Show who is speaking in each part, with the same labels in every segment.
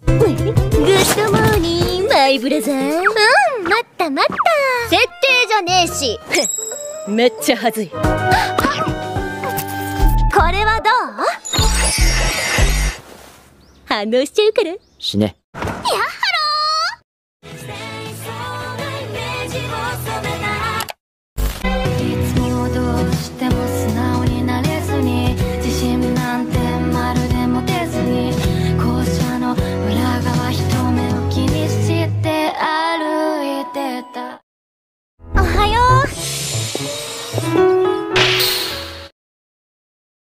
Speaker 1: グッドモーニングマイブラザー。待った待った。設定じゃねえし。めっちゃはずい。これはどう？反応しちゃうから。
Speaker 2: 死ね。
Speaker 1: やっはろ
Speaker 3: ー。いつもどうしても素直になれずに、自信なんてまるで持てずに、校舎の裏側一目を気にして歩いてた。
Speaker 1: おはよう。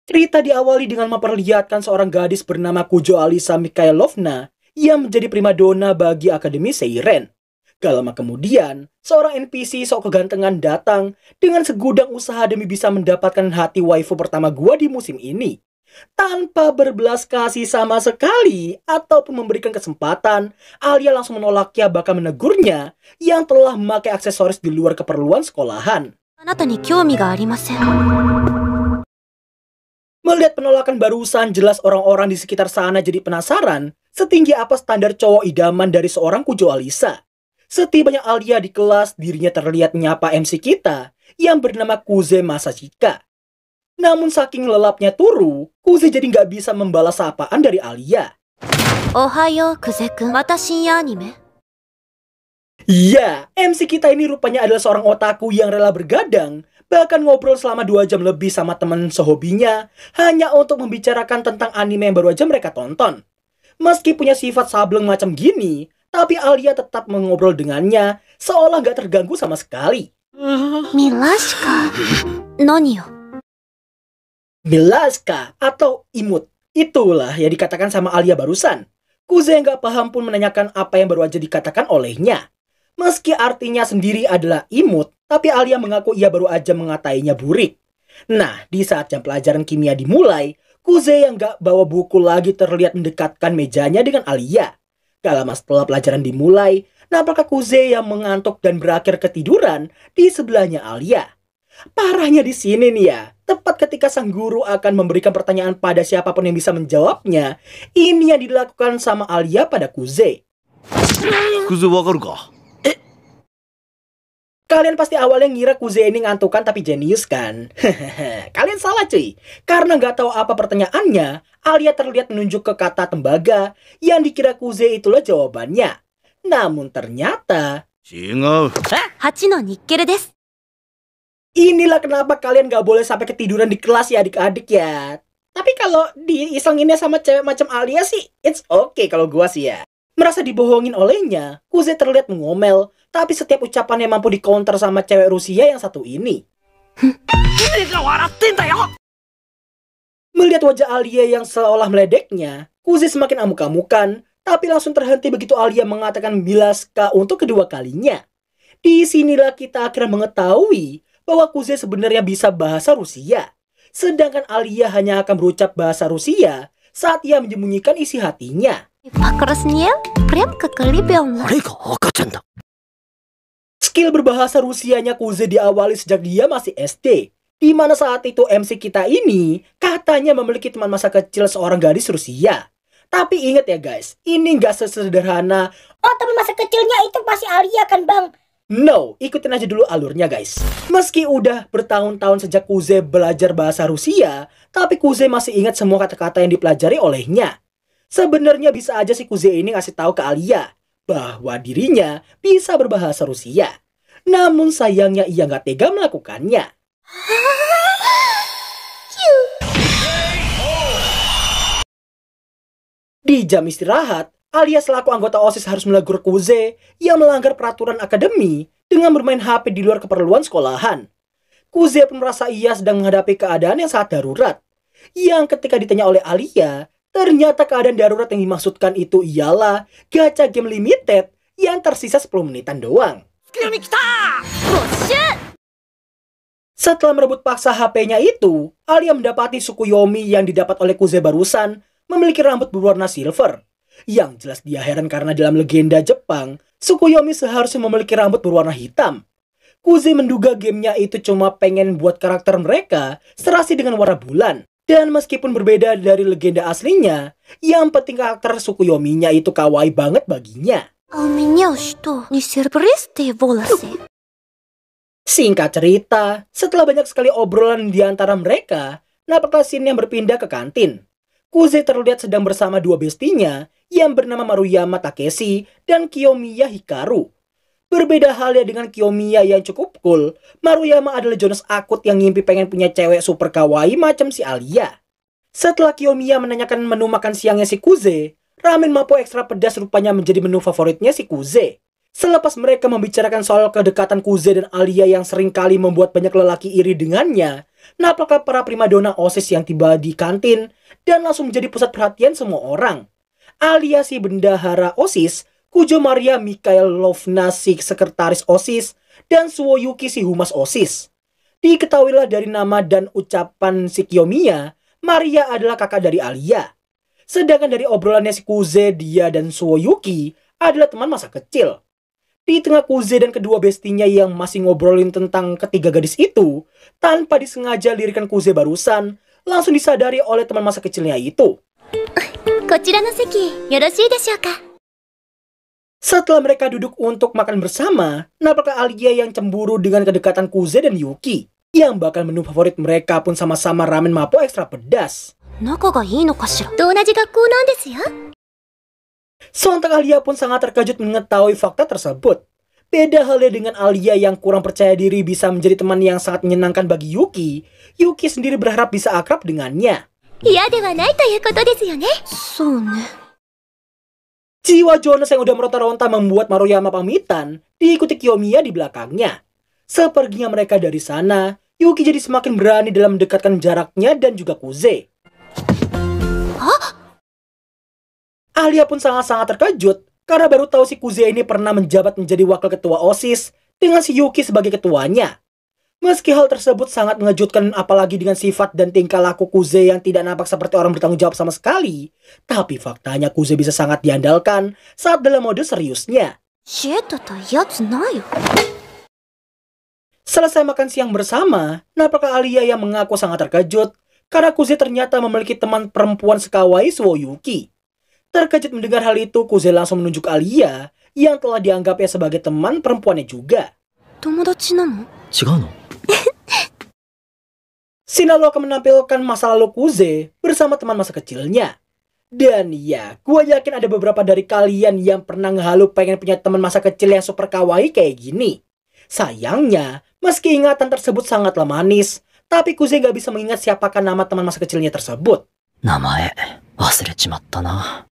Speaker 4: Cerita diawali dengan memperlihatkan seorang gadis bernama Kujo Alisa Mikhailovna yang menjadi primadona bagi Akademi Seiren. Gak lama kemudian, seorang NPC sok kegantengan datang dengan segudang usaha demi bisa mendapatkan hati waifu pertama gua di musim ini. Tanpa berbelas kasih sama sekali ataupun memberikan kesempatan, Alia langsung menolaknya bahkan menegurnya yang telah memakai aksesoris di luar keperluan sekolahan. Melihat penolakan barusan, jelas orang-orang di sekitar sana jadi penasaran setinggi apa standar cowok idaman dari seorang Kujo Alisa. Setibanya Alia di kelas, dirinya terlihat menyapa MC kita yang bernama Kuze Masashika. Namun saking lelapnya Turu, Kuze jadi nggak bisa membalas sapaan dari Alia.
Speaker 1: Ohayo Kuze-kun, watashi anime.
Speaker 4: Iya, MC kita ini rupanya adalah seorang otaku yang rela bergadang, bahkan ngobrol selama 2 jam lebih sama teman sehobinya, hanya untuk membicarakan tentang anime yang baru aja mereka tonton. Meski punya sifat sableng macam gini, tapi Alia tetap mengobrol dengannya, seolah gak terganggu sama sekali.
Speaker 1: Milashka, nani yo?
Speaker 4: Milashka atau imut, itulah yang dikatakan sama Alia barusan. Kuze yang gak paham pun menanyakan apa yang baru aja dikatakan olehnya. Meski artinya sendiri adalah imut, tapi Alia mengaku ia baru aja mengatainya burik. Nah, di saat jam pelajaran kimia dimulai, Kuze yang gak bawa buku lagi terlihat mendekatkan mejanya dengan Alia. Gak lama setelah pelajaran dimulai, nampaknya Kuze yang mengantuk dan berakhir ketiduran di sebelahnya Alia. Parahnya di sini nih ya, tepat ketika sang guru akan memberikan pertanyaan pada siapapun yang bisa menjawabnya, ini yang dilakukan sama Alia pada Kuze.
Speaker 2: Kuze wakaru ka?
Speaker 4: Kalian pasti awalnya ngira Kuze ini ngantukan tapi jenius kan? Kalian salah cuy. Karena nggak tahu apa pertanyaannya, Alia terlihat menunjuk ke kata tembaga yang dikira Kuze itulah jawabannya. Namun ternyata...
Speaker 1: Hachi no nikkere desu.
Speaker 4: Inilah kenapa kalian nggak boleh sampai ketiduran di kelas ya adik-adik ya. Tapi kalau diisenginnya sama cewek macam Alia sih, it's okay kalau gua sih ya. Merasa dibohongin olehnya, Kuze terlihat mengomel, tapi setiap ucapannya mampu di-counter sama cewek Rusia yang satu ini. Melihat wajah Alia yang seolah meledeknya, Kuze semakin amuk-amukan, tapi langsung terhenti begitu Alia mengatakan Milashka untuk kedua kalinya. Disinilah kita akhirnya mengetahui bahwa Kuze sebenarnya bisa bahasa Rusia, sedangkan Alia hanya akan berucap bahasa Rusia saat ia menyembunyikan isi hatinya. Skill berbahasa Rusianya Kuze diawali sejak dia masih SD, di mana saat itu MC kita ini katanya memiliki teman masa kecil seorang gadis Rusia. Tapi ingat ya guys, ini nggak sesederhana
Speaker 5: "Oh, teman masa kecilnya itu pasti Alia kan bang?"
Speaker 4: No, ikutin aja dulu alurnya guys. Meski udah bertahun-tahun sejak Kuze belajar bahasa Rusia, tapi Kuze masih ingat semua kata-kata yang dipelajari olehnya. Sebenarnya bisa aja si Kuze ini ngasih tahu ke Alia bahwa dirinya bisa berbahasa Rusia. Namun sayangnya ia nggak tega melakukannya. Di jam istirahat, Alia selaku anggota OSIS harus menegur Kuze yang melanggar peraturan akademi dengan bermain HP di luar keperluan sekolahan. Kuze pun merasa ia sedang menghadapi keadaan yang sangat darurat. Yang ketika ditanya oleh Alia, ternyata keadaan darurat yang dimaksudkan itu ialah gacha game limited yang tersisa 10 menitan doang. Setelah merebut paksa HP-nya itu, Alia mendapati Tsukuyomi yang didapat oleh Kuze barusan memiliki rambut berwarna silver. Yang jelas dia heran karena dalam legenda Jepang, Tsukuyomi seharusnya memiliki rambut berwarna hitam. Kuze menduga gamenya itu cuma pengen buat karakter mereka serasi dengan warna bulan. Dan meskipun berbeda dari legenda aslinya, yang penting karakter Tsukuyomi-nya itu kawaii banget baginya.
Speaker 1: У меня что, не серебристые волосы?
Speaker 4: Singkat cerita, setelah banyak sekali obrolan di antara mereka, nampaklah scene yang berpindah ke kantin. Kuze terlihat sedang bersama dua bestinya yang bernama Maruyama Takeshi dan Kiyomiya Hikaru. Berbeda halnya dengan Kiyomiya yang cukup cool, Maruyama adalah Jonas akut yang ngimpi pengen punya cewek super kawaii macam si Alia. Setelah Kiyomiya menanyakan menu makan siangnya si Kuze, ramen mapo ekstra pedas rupanya menjadi menu favoritnya si Kuze. Selepas mereka membicarakan soal kedekatan Kuze dan Alia yang seringkali membuat banyak lelaki iri dengannya, nampaklah para primadona OSIS yang tiba di kantin dan langsung menjadi pusat perhatian semua orang. Alia si bendahara OSIS, Kujo Maria Mikhailovna si sekretaris OSIS, dan Suwoyuki si humas OSIS. Diketahuilah dari nama dan ucapan si Kiyomiya, Maria adalah kakak dari Alia. Sedangkan dari obrolannya si Kuze, dia dan Suwoyuki adalah teman masa kecil. Di tengah Kuze dan kedua bestinya yang masih ngobrolin tentang ketiga gadis itu, tanpa disengaja lirikan Kuze barusan langsung disadari oleh teman masa kecilnya itu.
Speaker 1: こちらの席、よろしいでしょうか?
Speaker 4: Setelah mereka duduk untuk makan bersama, nampaknya Alia yang cemburu dengan kedekatan Kuze dan Yuki. Yang bahkan menu favorit mereka pun sama-sama ramen mapo ekstra pedas.
Speaker 1: 仲がいいのかしら? と同じ学校なんですよ.
Speaker 4: Sontak Alia pun sangat terkejut mengetahui fakta tersebut. Beda halnya dengan Alia yang kurang percaya diri bisa menjadi teman yang sangat menyenangkan bagi Yuki, Yuki sendiri berharap bisa akrab dengannya.
Speaker 1: 嫌ではないということですよね? そうね.
Speaker 4: Jiwa Jonas yang udah meronta-ronta membuat Maruyama pamitan, diikuti Kiyomiya di belakangnya. Seperginya mereka dari sana, Yuki jadi semakin berani dalam mendekatkan jaraknya dan juga Kuze.
Speaker 1: Hah?
Speaker 4: Alia pun sangat-sangat terkejut karena baru tahu si Kuze ini pernah menjabat menjadi wakil ketua OSIS dengan si Yuki sebagai ketuanya. Meski hal tersebut sangat mengejutkan apalagi dengan sifat dan tingkah laku Kuze yang tidak nampak seperti orang bertanggung jawab sama sekali, tapi faktanya Kuze bisa sangat diandalkan saat dalam mode seriusnya. Selesai makan siang bersama, nampaknya Alia yang mengaku sangat terkejut karena Kuze ternyata memiliki teman perempuan sekawai Suwoyuki. Terkejut mendengar hal itu, Kuze langsung menunjuk Alia yang telah dianggapnya sebagai teman perempuannya juga.
Speaker 1: Tomodachi nano?
Speaker 2: 違うの?
Speaker 4: Shinano akan menampilkan masa lalu Kuze bersama teman masa kecilnya. Dan ya, gue yakin ada beberapa dari kalian yang pernah ngehalu pengen punya teman masa kecil yang super kawaii kayak gini. Sayangnya, meski ingatan tersebut sangatlah manis, tapi Kuze gak bisa mengingat siapakah nama teman masa kecilnya tersebut.
Speaker 2: 名前忘れちまったな.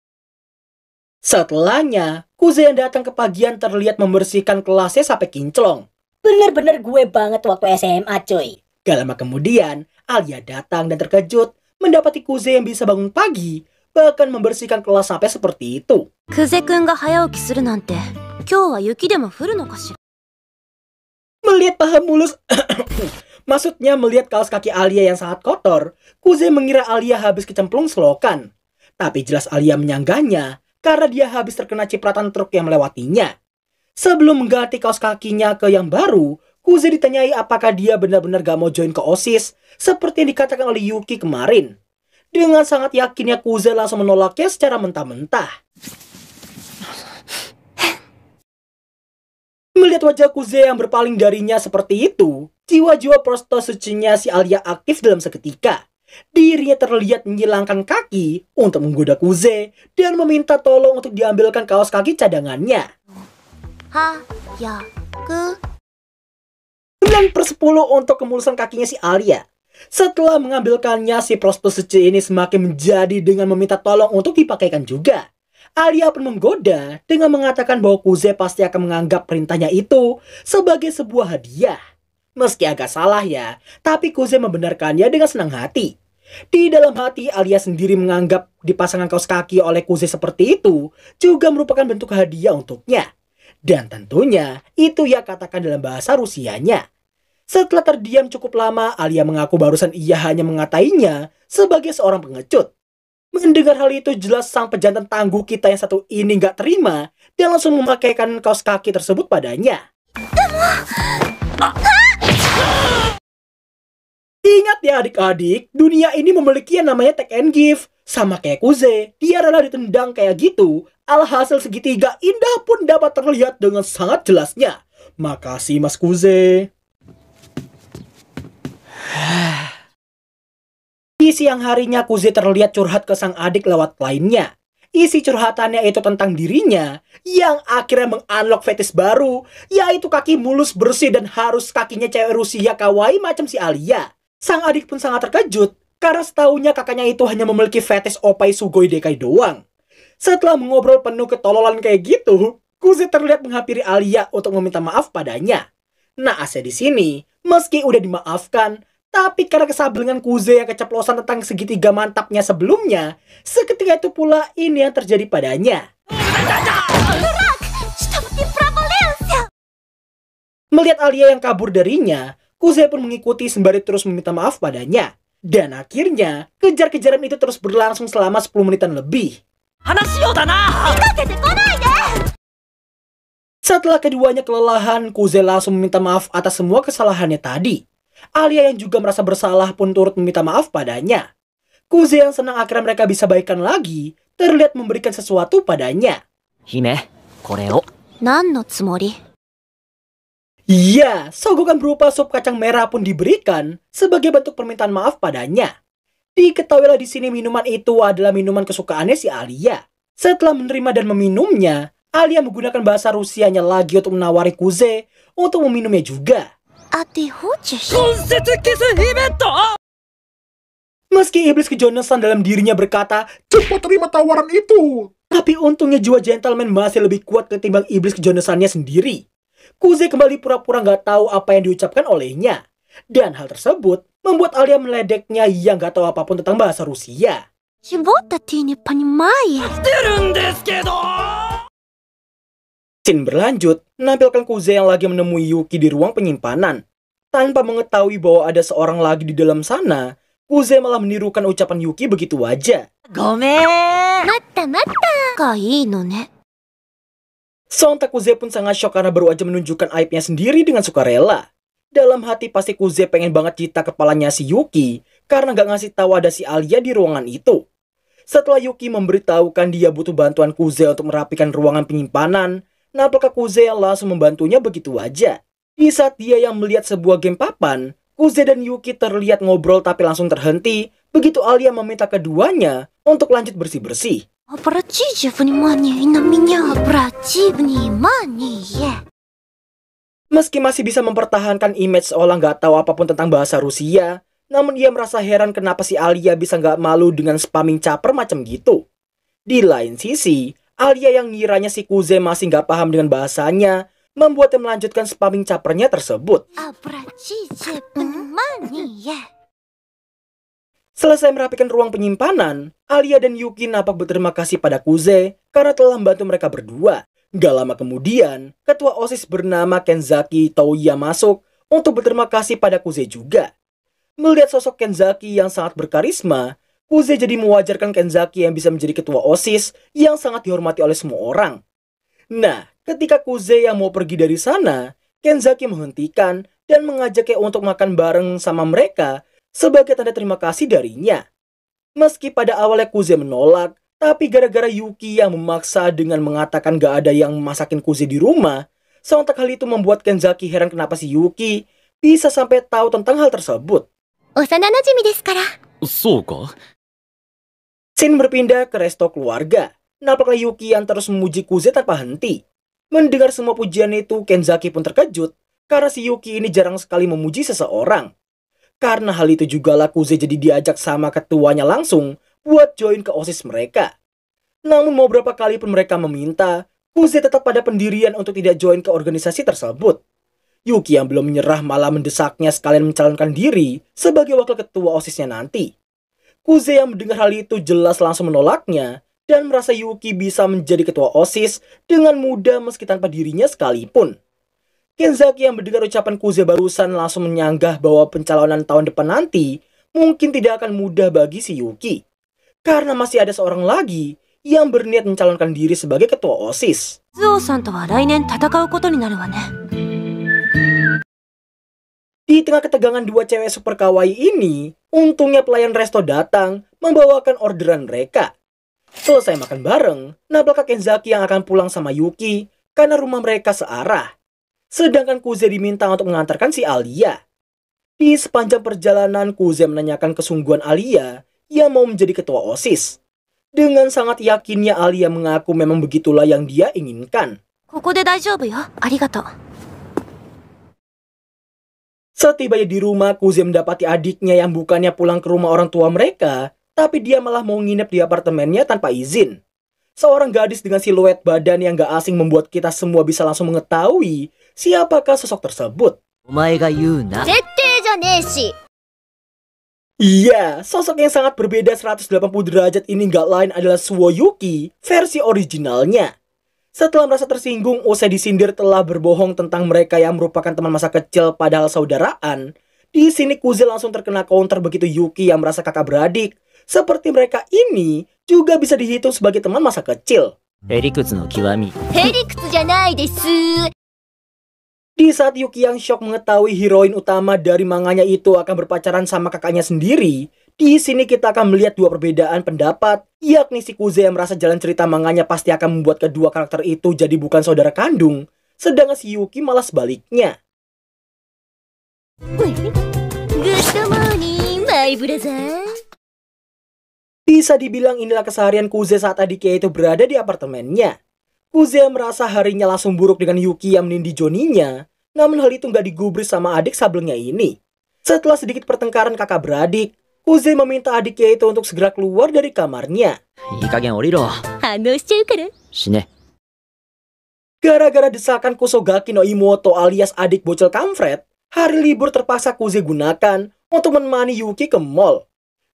Speaker 4: Setelahnya, Kuze yang datang ke pagian terlihat membersihkan kelasnya sampai kinclong.
Speaker 5: Bener-bener gue banget waktu SMA cuy.
Speaker 4: Gak lama kemudian, Alia datang dan terkejut mendapati Kuze yang bisa bangun pagi, bahkan membersihkan kelas sampai seperti itu.
Speaker 1: Kuze-kun ga hayaoki suru nante, kyou wa yuki demo furu no kashira?
Speaker 4: Melihat paha mulus, maksudnya melihat kaos kaki Alia yang sangat kotor, Kuze mengira Alia habis kecemplung selokan. Tapi jelas Alia menyangganya karena dia habis terkena cipratan truk yang melewatinya. Sebelum mengganti kaos kakinya ke yang baru, Kuze ditanyai apakah dia benar-benar gak mau join ke OSIS seperti yang dikatakan oleh Yuki kemarin. Dengan sangat yakinnya Kuze langsung menolaknya secara mentah-mentah. Melihat wajah Kuze yang berpaling darinya seperti itu, jiwa-jiwa prostitusinya si Alia aktif dalam seketika. Dirinya terlihat menyilangkan kaki untuk menggoda Kuze dan meminta tolong untuk diambilkan kaos kaki cadangannya. 9/10 untuk kemulusan kakinya si Alia. Setelah mengambilkannya, si prostitusi ini semakin menjadi dengan meminta tolong untuk dipakaikan juga. Alia pun menggoda dengan mengatakan bahwa Kuze pasti akan menganggap perintahnya itu sebagai sebuah hadiah. Meski agak salah ya, tapi Kuze membenarkannya dengan senang hati. Di dalam hati, Alia sendiri menganggap dipasangkan kaos kaki oleh Kuze seperti itu juga merupakan bentuk hadiah untuknya. Dan tentunya, itu ia katakan dalam bahasa Rusianya. Setelah terdiam cukup lama, Alia mengaku barusan ia hanya mengatainya sebagai seorang pengecut. Mendengar hal itu, jelas sang pejantan tangguh kita yang satu ini gak terima dan langsung memakaikan kaos kaki tersebut padanya. Ingat ya adik-adik, dunia ini memiliki yang namanya take and give. Sama kayak Kuze, dia rela ditendang kayak gitu. Alhasil segitiga indah pun dapat terlihat dengan sangat jelasnya. Makasih Mas Kuze. Di siang harinya Kuze terlihat curhat ke sang adik lewat lainnya. Isi curhatannya itu tentang dirinya yang akhirnya meng-unlock fetish baru, yaitu kaki mulus bersih dan harus kakinya cewek Rusia kawaii macam si Alia. Sang adik pun sangat terkejut karena setahunya kakaknya itu hanya memiliki fetish opai sugoi dekai doang. Setelah mengobrol penuh ketololan kayak gitu, Kuze terlihat menghampiri Alia untuk meminta maaf padanya. Naasnya di sini, meski udah dimaafkan, tapi karena kesabelingan Kuze yang keceplosan tentang segitiga mantapnya sebelumnya, seketika itu pula ini yang terjadi padanya. Melihat Alia yang kabur darinya, Kuze pun mengikuti sembari terus meminta maaf padanya. Dan akhirnya, kejar-kejaran itu terus berlangsung selama 10 menitan lebih. Setelah keduanya kelelahan, Kuze langsung meminta maaf atas semua kesalahannya tadi. Alia yang juga merasa bersalah pun turut meminta maaf padanya. Kuze yang senang akhirnya mereka bisa baikan lagi, terlihat memberikan sesuatu padanya.
Speaker 2: Hime, koreo.
Speaker 4: Iya, sogokan berupa sup kacang merah pun diberikan sebagai bentuk permintaan maaf padanya. Diketahuilah di sini minuman itu adalah minuman kesukaannya si Alia. Setelah menerima dan meminumnya, Alia menggunakan bahasa Rusianya lagi untuk menawari Kuze untuk meminumnya juga. Meski iblis kejonesan dalam dirinya berkata, cepat terima tawaran itu. Tapi untungnya jiwa gentleman masih lebih kuat ketimbang iblis kejonesannya sendiri. Kuze kembali pura-pura nggak tahu apa yang diucapkan olehnya. Dan hal tersebut membuat Alia meledeknya yang nggak tahu apapun tentang bahasa Rusia. Scene berlanjut, menampilkan Kuze yang lagi menemui Yuki di ruang penyimpanan. Tanpa mengetahui bahwa ada seorang lagi di dalam sana, Kuze malah menirukan ucapan Yuki begitu aja. Sontak Kuze pun sangat syok karena baru aja menunjukkan aibnya sendiri dengan sukarela. Dalam hati pasti Kuze pengen banget cita kepalanya si Yuki karena gak ngasih tahu ada si Alia di ruangan itu. Setelah Yuki memberitahukan dia butuh bantuan Kuze untuk merapikan ruangan penyimpanan, nampaknya Kuze yang langsung membantunya begitu aja. Di saat dia yang melihat sebuah game papan, Kuze dan Yuki terlihat ngobrol tapi langsung terhenti begitu Alia meminta keduanya untuk lanjut bersih-bersih. Meski masih bisa mempertahankan image seolah nggak tahu apapun tentang bahasa Rusia, namun ia merasa heran kenapa si Alia bisa nggak malu dengan spamming caper macam gitu. Di lain sisi, Alia yang ngiranya si Kuze masih nggak paham dengan bahasanya, membuatnya melanjutkan spamming capernya tersebut. Selesai merapikan ruang penyimpanan, Alia dan Yuki nampak berterima kasih pada Kuze karena telah membantu mereka berdua. Gak lama kemudian, ketua OSIS bernama Kenzaki Touya masuk untuk berterima kasih pada Kuze juga. Melihat sosok Kenzaki yang sangat berkarisma, Kuze jadi mewajarkan Kenzaki yang bisa menjadi ketua OSIS yang sangat dihormati oleh semua orang. Nah, ketika Kuze yang mau pergi dari sana, Kenzaki menghentikan dan mengajaknya untuk makan bareng sama mereka sebagai tanda terima kasih darinya. Meski pada awalnya Kuze menolak, tapi gara-gara Yuki yang memaksa dengan mengatakan gak ada yang masakin Kuze di rumah, sontak hal itu membuat Kenzaki heran kenapa si Yuki bisa sampai tahu tentang hal tersebut. Scene berpindah ke resto keluarga. Nampaknya Yuki yang terus memuji Kuze tanpa henti. Mendengar semua pujian itu, Kenzaki pun terkejut karena si Yuki ini jarang sekali memuji seseorang. Karena hal itu juga lah Kuze jadi diajak sama ketuanya langsung buat join ke OSIS mereka. Namun mau berapa kali pun mereka meminta, Kuze tetap pada pendirian untuk tidak join ke organisasi tersebut. Yuki yang belum menyerah malah mendesaknya sekalian mencalonkan diri sebagai wakil ketua OSISnya nanti. Kuze yang mendengar hal itu jelas langsung menolaknya dan merasa Yuki bisa menjadi ketua OSIS dengan mudah meski tanpa dirinya sekalipun. Kenzaki yang mendengar ucapan Kuze barusan langsung menyanggah bahwa pencalonan tahun depan nanti mungkin tidak akan mudah bagi si Yuki. Karena masih ada seorang lagi yang berniat mencalonkan diri sebagai ketua OSIS. Di tengah ketegangan dua cewek super kawaii ini, untungnya pelayan resto datang membawakan orderan mereka. Selesai makan bareng, Nabla Kenzaki yang akan pulang sama Yuki karena rumah mereka searah. Sedangkan Kuze diminta untuk mengantarkan si Alia. Di sepanjang perjalanan, Kuze menanyakan kesungguhan Alia yang mau menjadi ketua OSIS. Dengan sangat yakinnya Alia mengaku memang begitulah yang dia inginkan.
Speaker 1: ここで大丈夫よ。ありがとう。
Speaker 4: Setibanya di rumah, Kuze mendapati adiknya yang bukannya pulang ke rumah orang tua mereka, tapi dia malah mau nginep di apartemennya tanpa izin. Seorang gadis dengan siluet badan yang gak asing membuat kita semua bisa langsung mengetahui siapakah sosok tersebut.
Speaker 2: お前が言うな。
Speaker 1: 設定じゃねえし。
Speaker 4: Iya, sosok yang sangat berbeda 180 derajat ini gak lain adalah Suo Yuki versi originalnya. Setelah merasa tersinggung usai disindir telah berbohong tentang mereka yang merupakan teman masa kecil padahal saudaraan, di sini Kuze langsung terkena counter begitu Yuki yang merasa kakak beradik seperti mereka ini juga bisa dihitung sebagai teman masa kecil.
Speaker 2: へりくつの極み。
Speaker 1: へりくつじゃないです。
Speaker 4: Di saat Yuki yang shock mengetahui heroin utama dari manganya itu akan berpacaran sama kakaknya sendiri, di sini kita akan melihat dua perbedaan pendapat, yakni si Kuze yang merasa jalan cerita manganya pasti akan membuat kedua karakter itu jadi bukan saudara kandung, sedangkan si Yuki malah sebaliknya.
Speaker 1: Good morning, my brother.
Speaker 4: Bisa dibilang inilah keseharian Kuze saat adiknya itu berada di apartemennya. Kuze merasa harinya langsung buruk dengan Yuki yang menindih Joninya, namun hal itu nggak digubris sama adik sabelnya ini. Setelah sedikit pertengkaran kakak beradik, Kuze meminta adiknya itu untuk segera keluar dari kamarnya.
Speaker 2: いい加減降りろ。
Speaker 1: 反応しちゃうから。
Speaker 2: 死ね。
Speaker 4: Gara-gara desakan Kusogaki no Imoto alias adik bocil kampret, hari libur terpaksa Kuze gunakan untuk menemani Yuki ke mall.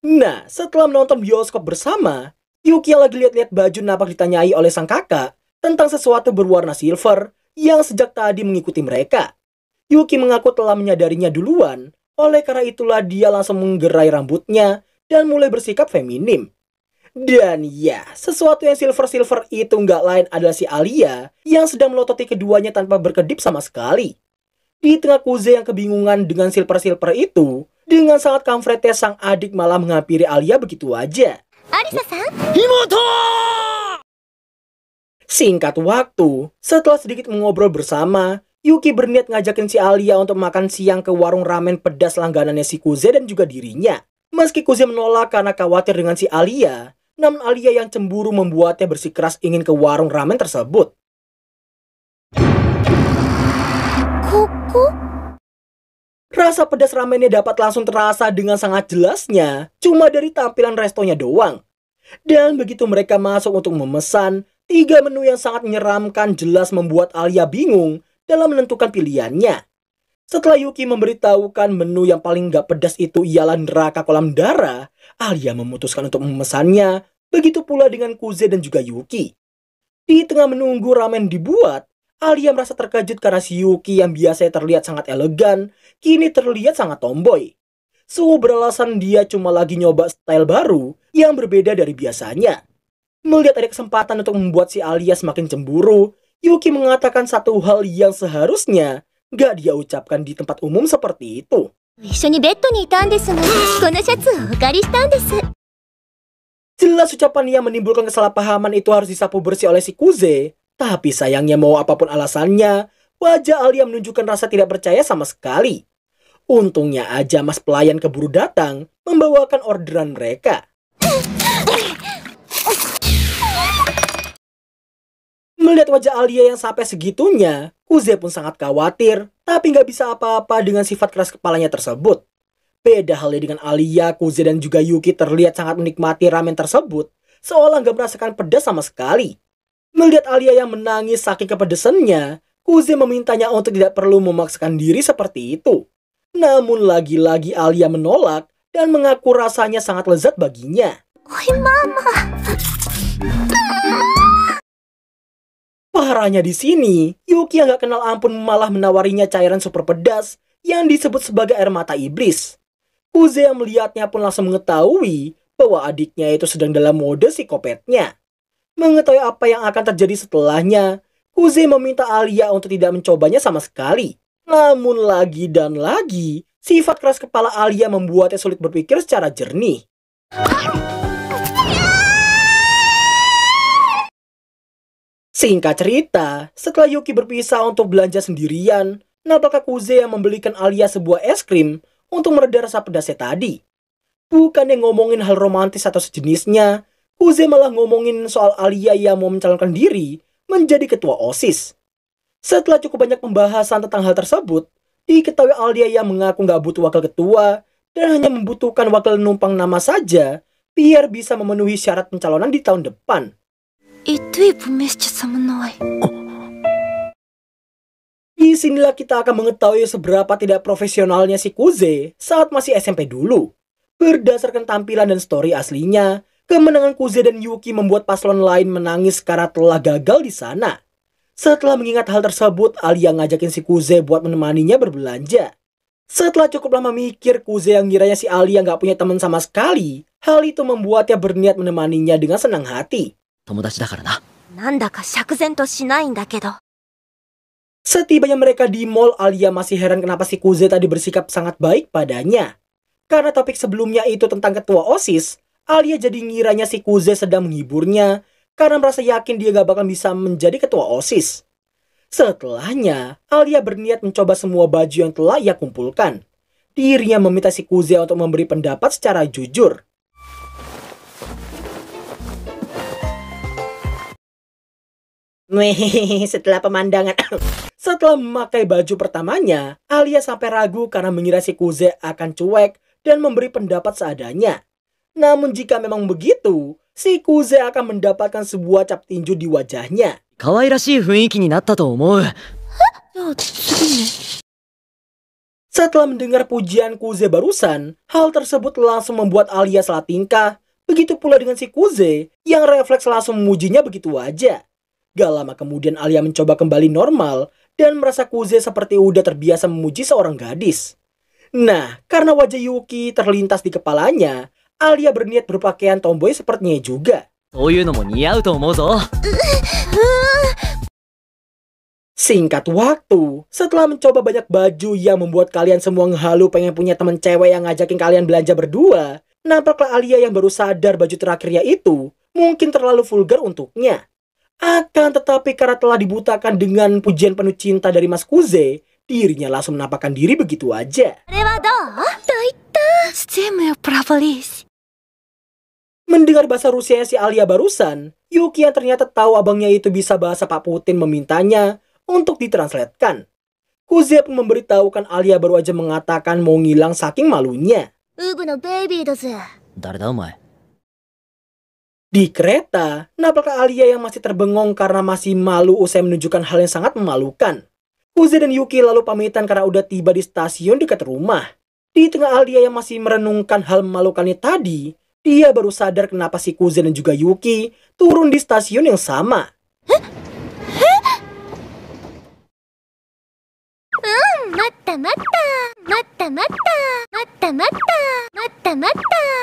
Speaker 4: Nah, setelah menonton bioskop bersama, Yuki yang lagi lihat-lihat baju nampak ditanyai oleh sang kakak tentang sesuatu berwarna silver yang sejak tadi mengikuti mereka. Yuki mengaku telah menyadarinya duluan, oleh karena itulah dia langsung menggerai rambutnya dan mulai bersikap feminim. Dan ya, sesuatu yang silver-silver itu nggak lain adalah si Alia yang sedang melototi keduanya tanpa berkedip sama sekali. Di tengah Kuze yang kebingungan dengan silver-silver itu, dengan sangat kampretnya sang adik malah menghampiri Alia begitu aja.
Speaker 1: Arisa-san?
Speaker 4: Singkat waktu, setelah sedikit mengobrol bersama, Yuki berniat ngajakin si Alia untuk makan siang ke warung ramen pedas langganannya si Kuze dan juga dirinya. Meski Kuze menolak karena khawatir dengan si Alia, namun Alia yang cemburu membuatnya bersikeras ingin ke warung ramen tersebut.
Speaker 1: Koko?
Speaker 4: Rasa pedas ramennya dapat langsung terasa dengan sangat jelasnya, cuma dari tampilan restonya doang. Dan begitu mereka masuk untuk memesan, 3 menu yang sangat menyeramkan jelas membuat Alia bingung dalam menentukan pilihannya. Setelah Yuki memberitahukan menu yang paling gak pedas itu ialah neraka kolam darah, Alia memutuskan untuk memesannya, begitu pula dengan Kuze dan juga Yuki. Di tengah menunggu ramen dibuat, Alia merasa terkejut karena si Yuki yang biasanya terlihat sangat elegan, kini terlihat sangat tomboy. Suho beralasan dia cuma lagi nyoba style baru yang berbeda dari biasanya. Melihat ada kesempatan untuk membuat si Alia semakin cemburu, Yuki mengatakan satu hal yang seharusnya gak dia ucapkan di tempat umum seperti itu.
Speaker 1: 一緒にベッドにいたんですが、このシャツをお借りしたんです。
Speaker 4: Jelas ucapan yang menimbulkan kesalahpahaman itu harus disapu bersih oleh si Kuze, tapi sayangnya mau apapun alasannya, wajah Alia menunjukkan rasa tidak percaya sama sekali. Untungnya aja mas pelayan keburu datang membawakan orderan mereka. Melihat wajah Alia yang sampai segitunya, Kuze pun sangat khawatir, tapi nggak bisa apa-apa dengan sifat keras kepalanya tersebut. Beda halnya dengan Alia, Kuze dan juga Yuki terlihat sangat menikmati ramen tersebut, seolah nggak merasakan pedas sama sekali. Melihat Alia yang menangis saking kepedesannya, Kuze memintanya untuk tidak perlu memaksakan diri seperti itu. Namun lagi-lagi Alia menolak dan mengaku rasanya sangat lezat baginya.
Speaker 1: Oi, mama.
Speaker 4: Parahnya di sini, Yuki yang gak kenal ampun malah menawarinya cairan super pedas yang disebut sebagai air mata iblis. Kuze yang melihatnya pun langsung mengetahui bahwa adiknya itu sedang dalam mode psikopatnya. Mengetahui apa yang akan terjadi setelahnya, Kuze meminta Alia untuk tidak mencobanya sama sekali. Namun lagi dan lagi, sifat keras kepala Alia membuatnya sulit berpikir secara jernih. Singkat cerita, setelah Yuki berpisah untuk belanja sendirian, nampaknya Kuze yang membelikan Alia sebuah es krim untuk mereda rasa pedasnya tadi. Bukannya ngomongin hal romantis atau sejenisnya, Kuze malah ngomongin soal Alia yang mau mencalonkan diri menjadi ketua OSIS. Setelah cukup banyak pembahasan tentang hal tersebut, diketahui Alia yang mengaku nggak butuh wakil ketua dan hanya membutuhkan wakil numpang nama saja biar bisa memenuhi syarat pencalonan di tahun depan. Disinilah kita akan mengetahui seberapa tidak profesionalnya si Kuze saat masih SMP dulu. Berdasarkan tampilan dan story aslinya, kemenangan Kuze dan Yuki membuat paslon lain menangis karena telah gagal di sana. Setelah mengingat hal tersebut, Alia ngajakin si Kuze buat menemaninya berbelanja. Setelah cukup lama mikir, Kuze yang ngiranya si Alia nggak punya teman sama sekali, hal itu membuatnya berniat menemaninya dengan senang hati.
Speaker 2: 友達だからな。
Speaker 1: なんだか釈然としないんだけど。
Speaker 4: Setibanya mereka di mall, Alia masih heran kenapa si Kuze tadi bersikap sangat baik padanya. Karena topik sebelumnya itu tentang ketua OSIS, Alia jadi ngiranya si Kuze sedang menghiburnya karena merasa yakin dia gak bakal bisa menjadi ketua OSIS. Setelahnya, Alia berniat mencoba semua baju yang telah ia kumpulkan. Dirinya meminta si Kuze untuk memberi pendapat secara jujur. Setelah pemandangan Setelah memakai baju pertamanya, Alia sampai ragu karena mengira si Kuze akan cuek dan memberi pendapat seadanya. Namun jika memang begitu, si Kuze akan mendapatkan sebuah cap tinju di wajahnya.
Speaker 2: 可愛らしい雰囲気になったと思う。
Speaker 4: Setelah mendengar pujian Kuze barusan, hal tersebut langsung membuat Alia salah tingkah. Begitu pula dengan si Kuze yang refleks langsung memujinya begitu aja. Gak lama kemudian Alia mencoba kembali normal dan merasa Kuze seperti udah terbiasa memuji seorang gadis. Nah, karena wajah Yuki terlintas di kepalanya, Alia berniat berpakaian tomboy sepertinya juga.
Speaker 2: そういうのも似合うと思うぞ。
Speaker 4: Singkat waktu, setelah mencoba banyak baju yang membuat kalian semua ngehalu pengen punya teman cewek yang ngajakin kalian belanja berdua, nampaklah Alia yang baru sadar baju terakhirnya itu mungkin terlalu vulgar untuknya. Akan tetapi karena telah dibutakan dengan pujian penuh cinta dari Mas Kuze, dirinya langsung menampakkan diri begitu aja. Mendengar bahasa Rusia si Alia barusan, Yuki yang ternyata tahu abangnya itu bisa bahasa Pak Putin memintanya untuk ditranslatekan. Kuze pun memberitahukan Alia baru aja mengatakan mau ngilang saking malunya.
Speaker 1: ウブのベイビーだぜ。
Speaker 2: 誰だお前。
Speaker 4: Di kereta, nampaknya Alia yang masih terbengong karena masih malu usai menunjukkan hal yang sangat memalukan. Kuze dan Yuki lalu pamitan karena udah tiba di stasiun dekat rumah. Di tengah Alia yang masih merenungkan hal memalukannya tadi, dia baru sadar kenapa si Kuze dan juga Yuki turun di stasiun yang sama.
Speaker 1: Matta matta, matta matta, matta matta, matta matta.